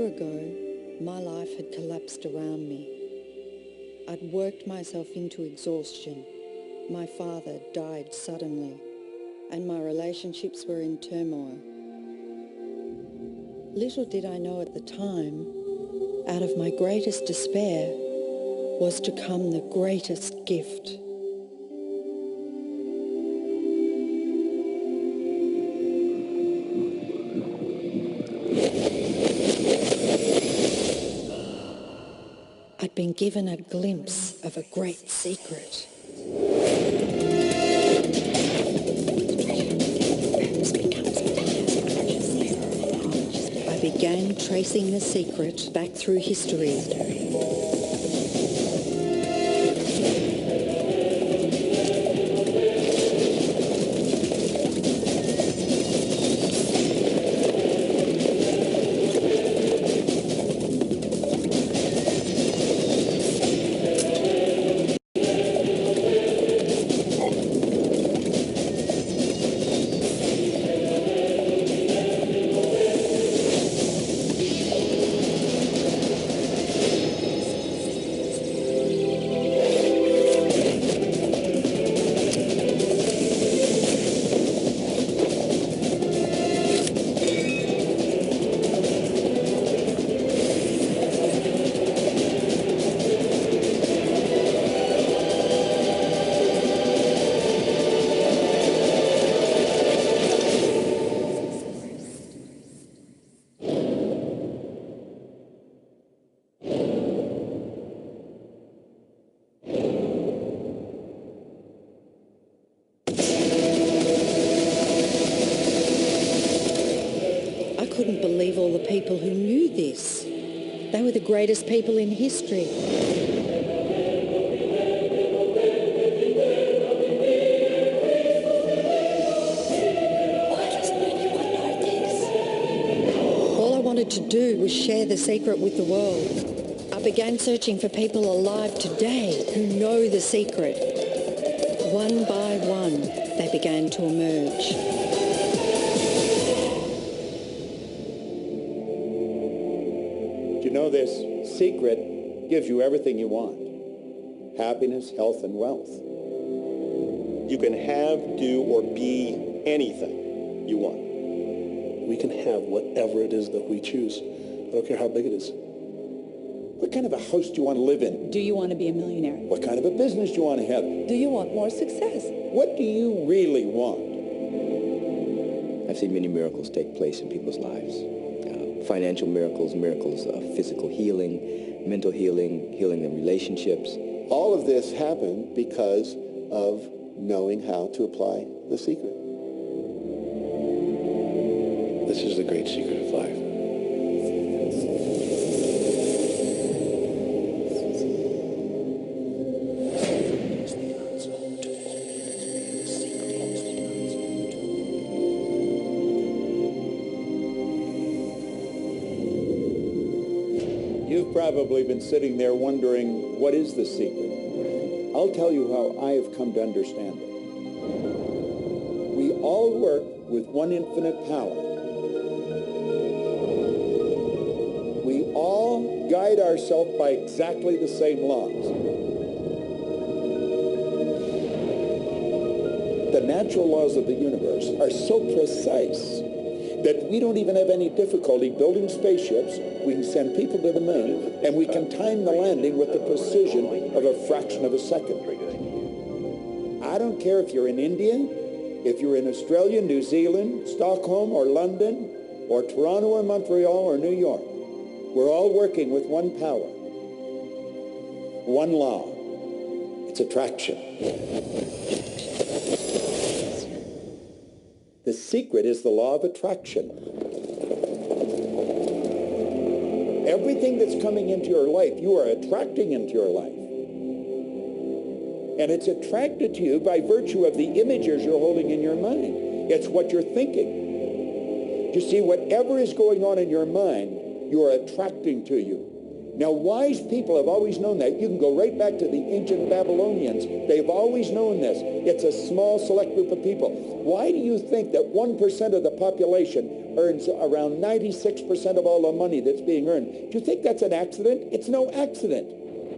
ago, my life had collapsed around me. I'd worked myself into exhaustion. My father died suddenly, and my relationships were in turmoil. Little did I know at the time, out of my greatest despair was to come the greatest gift. I'd been given a glimpse of a great secret. I began tracing the secret back through history. I couldn't believe all the people who knew this. They were the greatest people in history. Why doesn't anyone know this? All I wanted to do was share the secret with the world. I began searching for people alive today who know the secret. One by one, they began to emerge. You know, this secret gives you everything you want. Happiness, health, and wealth. You can have, do, or be anything you want. We can have whatever it is that we choose. I don't care how big it is. What kind of a house do you want to live in? Do you want to be a millionaire? What kind of a business do you want to have? Do you want more success? What do you really want? I've seen many miracles take place in people's lives. Financial miracles, miracles of physical healing, mental healing, healing in relationships. All of this happened because of knowing how to apply the secret. This is the great secret of life. You've probably been sitting there wondering, what is the secret? I'll tell you how I have come to understand it. We all work with one infinite power. We all guide ourselves by exactly the same laws. The natural laws of the universe are so precise that we don't even have any difficulty building spaceships. We can send people to the moon, and we can time the landing with the precision of a fraction of a second. I don't care if you're in India, if you're in Australia, New Zealand, Stockholm, or London, or Toronto, or Montreal, or New York. We're all working with one power, one law. It's attraction. The secret is the law of attraction. Everything that's coming into your life, you are attracting into your life. And it's attracted to you by virtue of the images you're holding in your mind. It's what you're thinking. You see, whatever is going on in your mind, you are attracting to you. Now, wise people have always known that. You can go right back to the ancient Babylonians. They've always known this. It's a small, select group of people. Why do you think that 1% of the population earns around 96% of all the money that's being earned. Do you think that's an accident? It's no accident.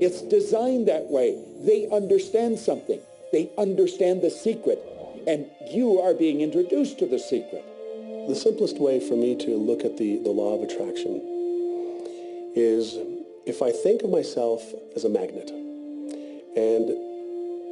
It's designed that way. They understand something. They understand the secret. And you are being introduced to the secret. The simplest way for me to look at the law of attraction is if I think of myself as a magnet, and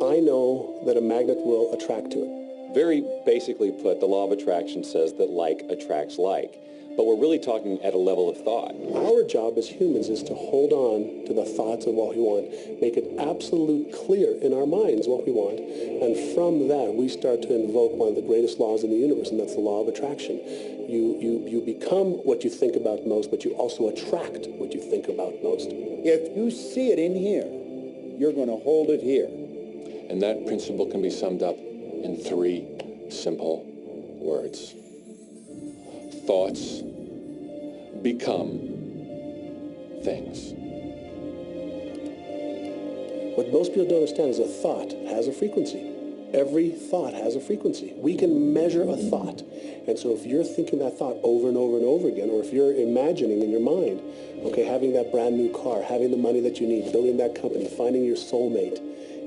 I know that a magnet will attract to it. Very basically put, the law of attraction says that like attracts like. But we're really talking at a level of thought. Our job as humans is to hold on to the thoughts of what we want, make it absolute clear in our minds what we want, and from that we start to invoke one of the greatest laws in the universe, and that's the law of attraction. You become what you think about most, but you also attract what you think about most. If you see it in here, you're going to hold it here. And that principle can be summed up in 3 simple words. Thoughts become things. What most people don't understand is a thought has a frequency. Every thought has a frequency. We can measure a thought. And so if you're thinking that thought over and over and over again, or if you're imagining in your mind, okay, having that brand new car, having the money that you need, building that company, finding your soulmate,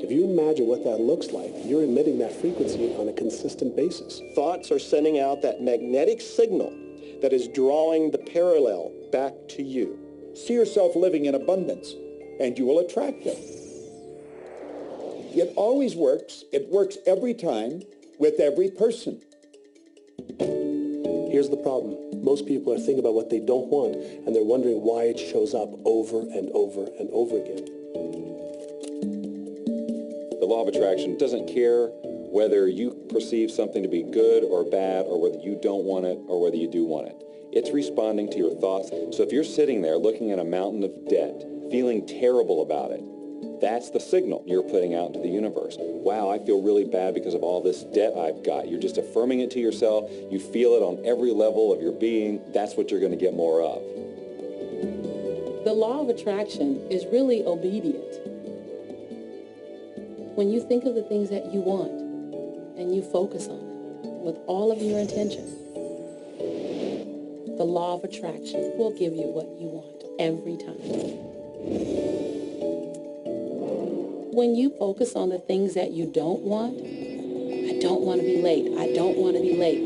if you imagine what that looks like, you're emitting that frequency on a consistent basis. Thoughts are sending out that magnetic signal that is drawing the parallel back to you. See yourself living in abundance, and you will attract it. It always works. It works every time with every person. Here's the problem. Most people are thinking about what they don't want, and they're wondering why it shows up over and over and over again. The law of attraction doesn't care whether you perceive something to be good or bad, or whether you don't want it or whether you do want it. It's responding to your thoughts. So if you're sitting there looking at a mountain of debt, feeling terrible about it, that's the signal you're putting out into the universe. Wow, I feel really bad because of all this debt I've got. You're just affirming it to yourself. You feel it on every level of your being. That's what you're going to get more of. The law of attraction is really obedient. When you think of the things that you want and you focus on them with all of your intention, the law of attraction will give you what you want every time. When you focus on the things that you don't want, I don't want to be late, I don't want to be late,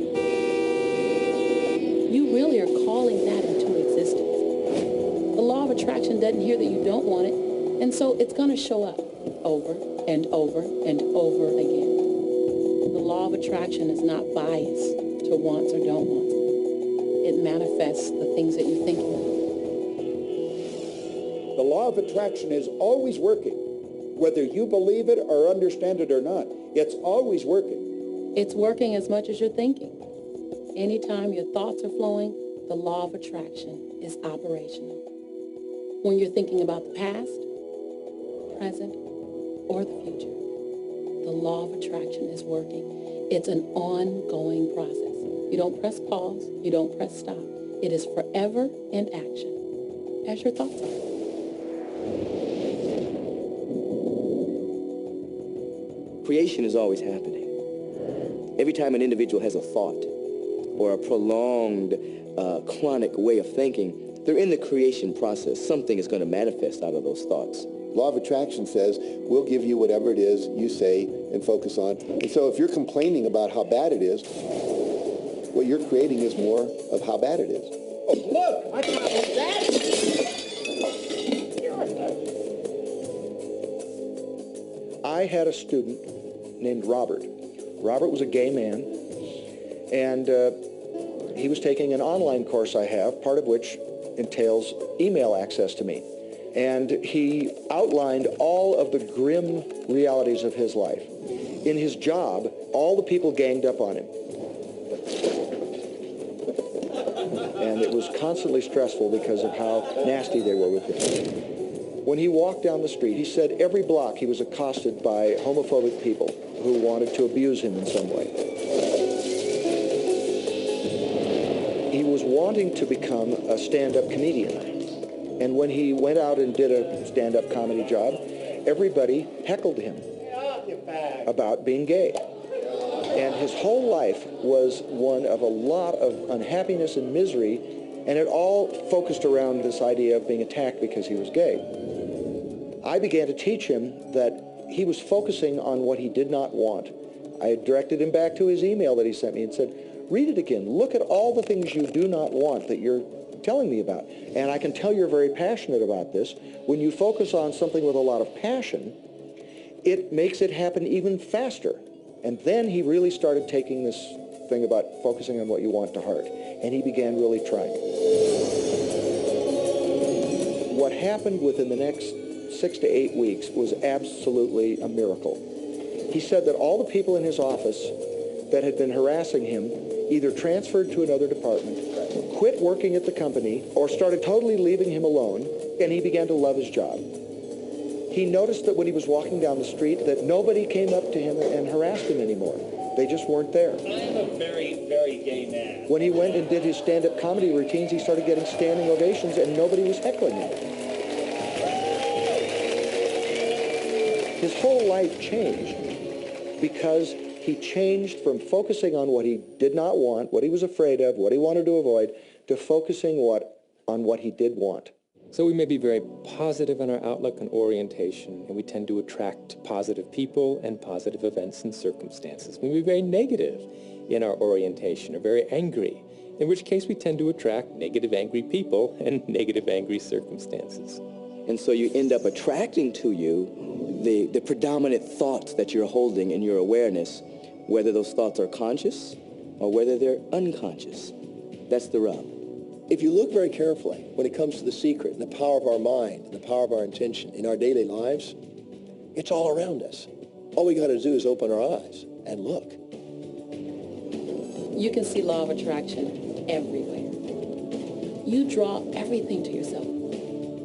you really are calling that into existence. The law of attraction doesn't hear that you don't want it, and so it's going to show up over and over and over again. The law of attraction is not biased to wants or don't wants. It manifests the things that you're thinking of. The law of attraction is always working. Whether you believe it or understand it or not, it's always working. It's working as much as you're thinking. Anytime your thoughts are flowing, the law of attraction is operational. When you're thinking about the past, present, or the future, the law of attraction is working. It's an ongoing process. You don't press pause, you don't press stop. It is forever in action, as your thoughts are. Creation is always happening. Every time an individual has a thought or a prolonged, chronic way of thinking, they're in the creation process. Something is going to manifest out of those thoughts. Law of attraction says, we'll give you whatever it is you say and focus on. And so if you're complaining about how bad it is, what you're creating is more of how bad it is. Oh, look, I can't like that. I had a student named Robert. Robert was a gay man, and he was taking an online course I have, part of which entails email access to me. And he outlined all of the grim realities of his life. In his job, all the people ganged up on him. And it was constantly stressful because of how nasty they were with him. When he walked down the street, he said every block he was accosted by homophobic people who wanted to abuse him in some way. He was wanting to become a stand-up comedian. And when he went out and did a stand-up comedy job, everybody heckled him about being gay. And his whole life was one of a lot of unhappiness and misery, and it all focused around this idea of being attacked because he was gay. I began to teach him that he was focusing on what he did not want. I directed him back to his email that he sent me and said, read it again. Look at all the things you do not want that you're telling me about. And I can tell you're very passionate about this. When you focus on something with a lot of passion, it makes it happen even faster. And then he really started taking this thing about focusing on what you want to heart. And he began really trying. What happened within the next 6 to 8 weeks was absolutely a miracle. He said that all the people in his office that had been harassing him either transferred to another department, quit working at the company, or started totally leaving him alone, and he began to love his job. He noticed that when he was walking down the street that nobody came up to him and harassed him anymore. They just weren't there. I am a very, very gay man. When he went and did his stand-up comedy routines, he started getting standing ovations and nobody was heckling him. His whole life changed because he changed from focusing on what he did not want, what he was afraid of, what he wanted to avoid, to focusing on what he did want. So we may be very positive in our outlook and orientation, and we tend to attract positive people and positive events and circumstances. We may be very negative in our orientation or very angry, in which case we tend to attract negative, angry people and negative, angry circumstances. And so you end up attracting to you the predominant thoughts that you're holding in your awareness, whether those thoughts are conscious or whether they're unconscious. That's the rub. If you look very carefully when it comes to the secret and the power of our mind and the power of our intention in our daily lives, it's all around us. All we got to do is open our eyes and look. You can see law of attraction everywhere. You draw everything to yourself.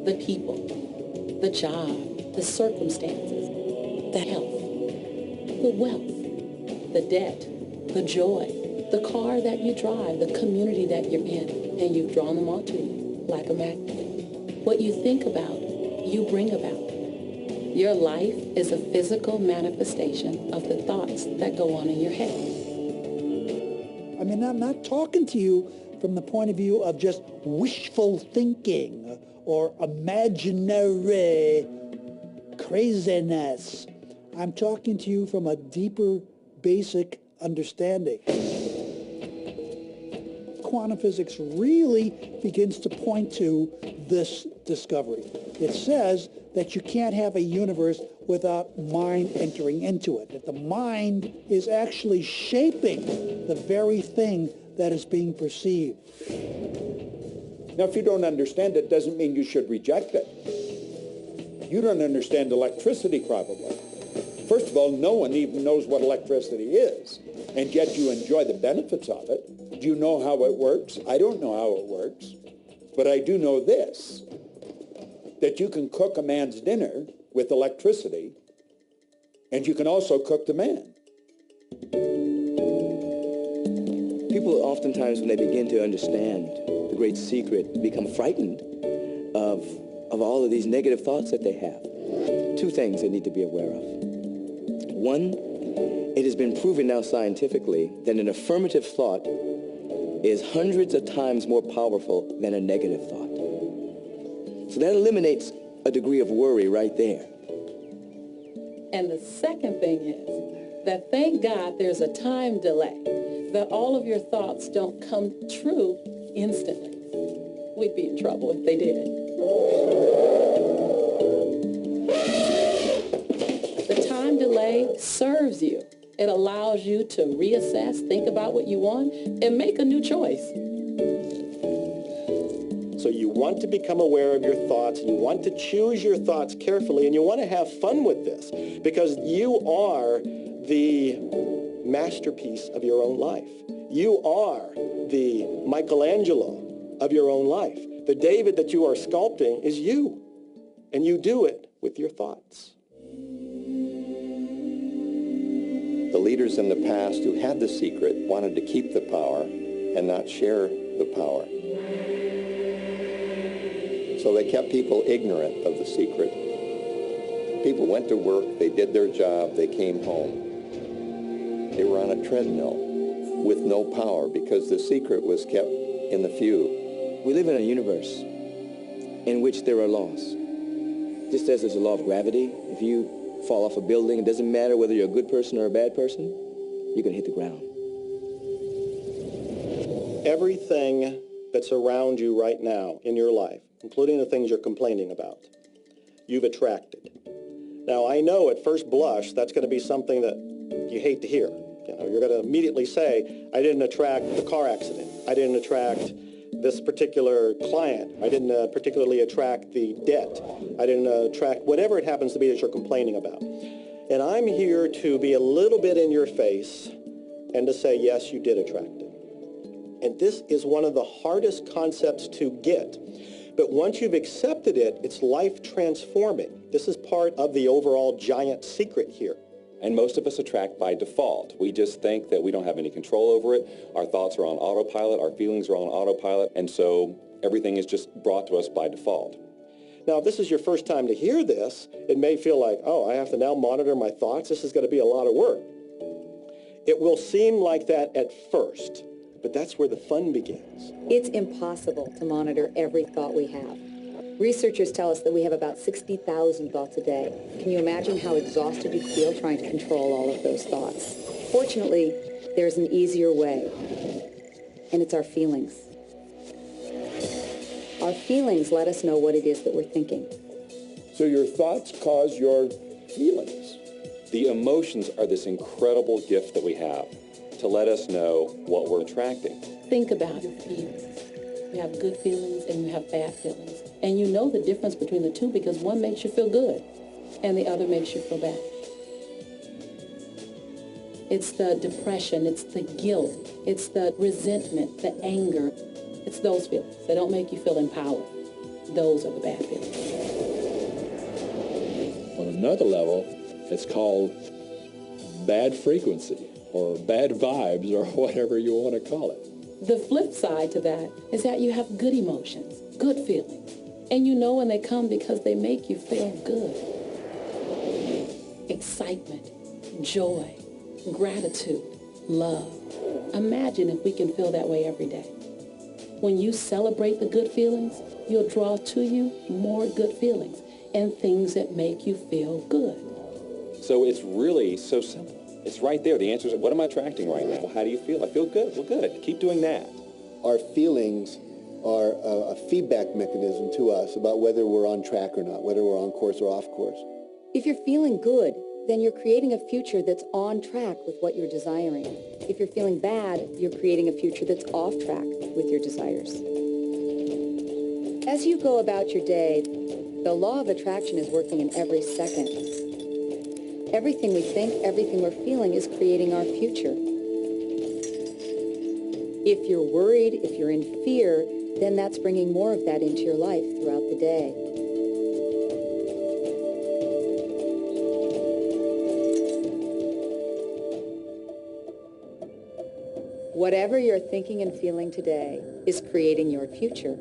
The people, the job, the circumstances, the health, the wealth, the debt, the joy, the car that you drive, the community that you're in, and you've drawn them all to you like a magnet. What you think about, you bring about. Your life is a physical manifestation of the thoughts that go on in your head. I mean, I'm not talking to you from the point of view of just wishful thinking or imaginary craziness. I'm talking to you from a deeper, basic understanding. Quantum physics really begins to point to this discovery. It says that you can't have a universe without mind entering into it, that the mind is actually shaping the very thing that is being perceived. Now, if you don't understand it, doesn't mean you should reject it. You don't understand electricity, probably. First of all, no one even knows what electricity is, and yet you enjoy the benefits of it. Do you know how it works? I don't know how it works, but I do know this, that you can cook a man's dinner with electricity, and you can also cook the man. People oftentimes, when they begin to understand the great secret, become frightened of all of these negative thoughts that they have. Two things they need to be aware of. One, it has been proven now scientifically that an affirmative thought is hundreds of times more powerful than a negative thought. So that eliminates a degree of worry right there. And the second thing is that thank God there's a time delay, that all of your thoughts don't come true instantly. We'd be in trouble if they did. The time delay serves you. It allows you to reassess, think about what you want, and make a new choice. So you want to become aware of your thoughts, and you want to choose your thoughts carefully, and you want to have fun with this, because you are the masterpiece of your own life. You are the Michelangelo of your own life. The David that you are sculpting is you, and you do it with your thoughts. The leaders in the past who had the secret wanted to keep the power and not share the power. So they kept people ignorant of the secret. People went to work, they did their job, they came home. They were on a treadmill with no power because the secret was kept in the few. We live in a universe in which there are laws. Just as there's a law of gravity, if you fall off a building, it doesn't matter whether you're a good person or a bad person, you're going to hit the ground. Everything that's around you right now in your life, including the things you're complaining about, you've attracted. Now, I know at first blush that's going to be something that you hate to hear. You know, you're going to immediately say, I didn't attract the car accident. I didn't attract this particular client. I didn't particularly attract the debt. I didn't attract whatever it happens to be that you're complaining about. And I'm here to be a little bit in your face and to say, yes, you did attract it. And this is one of the hardest concepts to get. But once you've accepted it, it's life transforming. This is part of the overall giant secret here. And most of us attract by default. We just think that we don't have any control over it. Our thoughts are on autopilot, our feelings are on autopilot, and so everything is just brought to us by default. Now, if this is your first time to hear this, it may feel like, oh, I have to now monitor my thoughts. This is going to be a lot of work. It will seem like that at first, but that's where the fun begins. It's impossible to monitor every thought we have. Researchers tell us that we have about 60,000 thoughts a day. Can you imagine how exhausted you feel trying to control all of those thoughts? Fortunately, there's an easier way, and it's our feelings. Our feelings let us know what it is that we're thinking. So your thoughts cause your feelings. The emotions are this incredible gift that we have to let us know what we're attracting. Think about your feelings. You have good feelings and you have bad feelings. And you know the difference between the two because one makes you feel good and the other makes you feel bad. It's the depression, it's the guilt, it's the resentment, the anger. It's those feelings. They don't make you feel empowered. Those are the bad feelings. On another level, it's called bad frequency or bad vibes or whatever you want to call it. The flip side to that is that you have good emotions, good feelings. And you know when they come because they make you feel good. Excitement, joy, gratitude, love. Imagine if we can feel that way every day. When you celebrate the good feelings, you'll draw to you more good feelings and things that make you feel good. So it's really so simple. It's right there. The answer is, what am I attracting right now? Well, how do you feel? I feel good. Well, good. Keep doing that. Our feelings are a feedback mechanism to us about whether we're on track or not, whether we're on course or off course. If you're feeling good, then you're creating a future that's on track with what you're desiring. If you're feeling bad, you're creating a future that's off track with your desires. As you go about your day, the law of attraction is working in every second. Everything we think, everything we're feeling is creating our future. If you're worried, if you're in fear, then that's bringing more of that into your life throughout the day. Whatever you're thinking and feeling today is creating your future.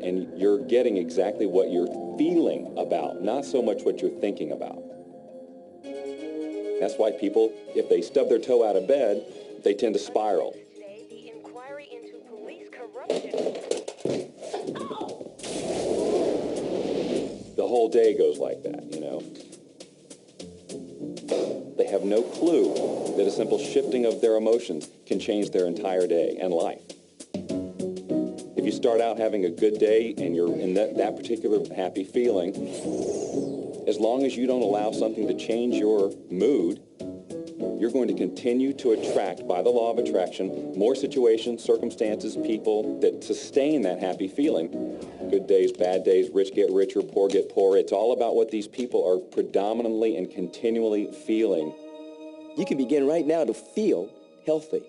And you're getting exactly what you're feeling about, not so much what you're thinking about. That's why people, if they stub their toe out of bed, they tend to spiral. The whole day goes like that, you know. They have no clue that a simple shifting of their emotions can change their entire day and life. If you start out having a good day and you're in that particular happy feeling, as long as you don't allow something to change your mood, you're going to continue to attract, by the law of attraction, more situations, circumstances, people that sustain that happy feeling. Good days, bad days, rich get richer, poor get poorer. It's all about what these people are predominantly and continually feeling. You can begin right now to feel healthy.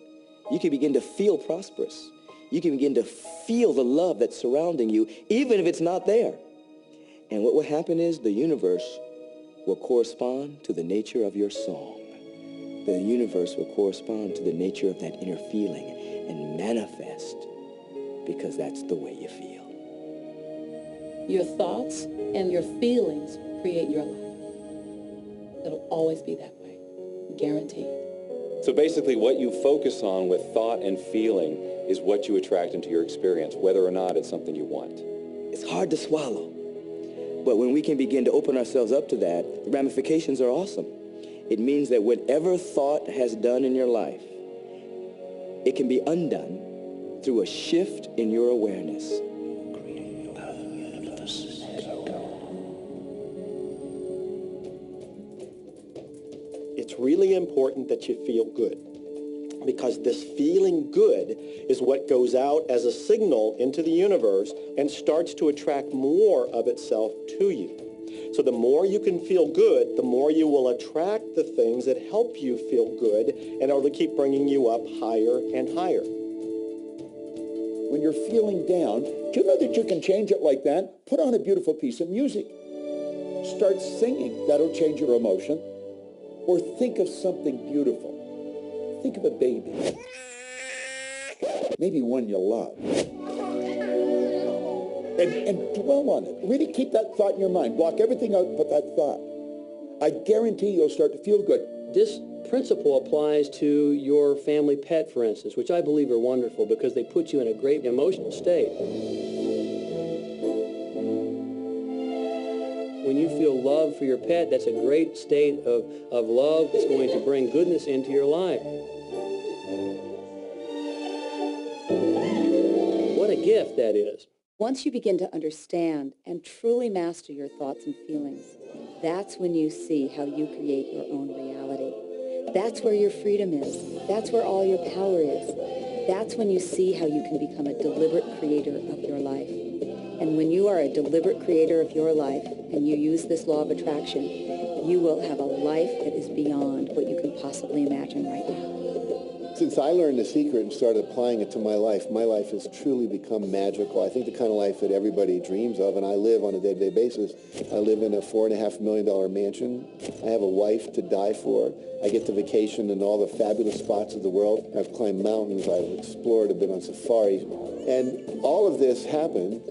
You can begin to feel prosperous. You can begin to feel the love that's surrounding you, even if it's not there. And what will happen is the universe will correspond to the nature of your song. The universe will correspond to the nature of that inner feeling and manifest, because that's the way you feel. Your thoughts and your feelings create your life. It'll always be that way. guaranteed. So basically what you focus on with thought and feeling is what you attract into your experience, whether or not it's something you want. It's hard to swallow. But when we can begin to open ourselves up to that, the ramifications are awesome. It means that whatever thought has done in your life, it can be undone through a shift in your awareness. It's really important that you feel good, because this feeling good is what goes out as a signal into the universe and starts to attract more of itself to you. So the more you can feel good, the more you will attract the things that help you feel good in order to keep bringing you up higher and higher. When you're feeling down, do you know that you can change it like that? Put on a beautiful piece of music. Start singing. That'll change your emotion. Or think of something beautiful. Think of a baby. Maybe one you love. And dwell on it. Really keep that thought in your mind. Block everything out but that thought. I guarantee you'll start to feel good. This principle applies to your family pet, for instance, which I believe are wonderful because they put you in a great emotional state. When you feel love for your pet, that's a great state of love that's going to bring goodness into your life. What a gift that is. Once you begin to understand and truly master your thoughts and feelings, that's when you see how you create your own reality. That's where your freedom is. That's where all your power is. That's when you see how you can become a deliberate creator of your life. And when you are a deliberate creator of your life and you use this law of attraction, you will have a life that is beyond what you can possibly imagine right now. Since I learned the secret and started applying it to my life has truly become magical. I think the kind of life that everybody dreams of, and I live on a day-to-day basis. I live in a $4.5 million mansion. I have a wife to die for. I get to vacation in all the fabulous spots of the world. I've climbed mountains, I've explored, I've been on safari. And all of this happened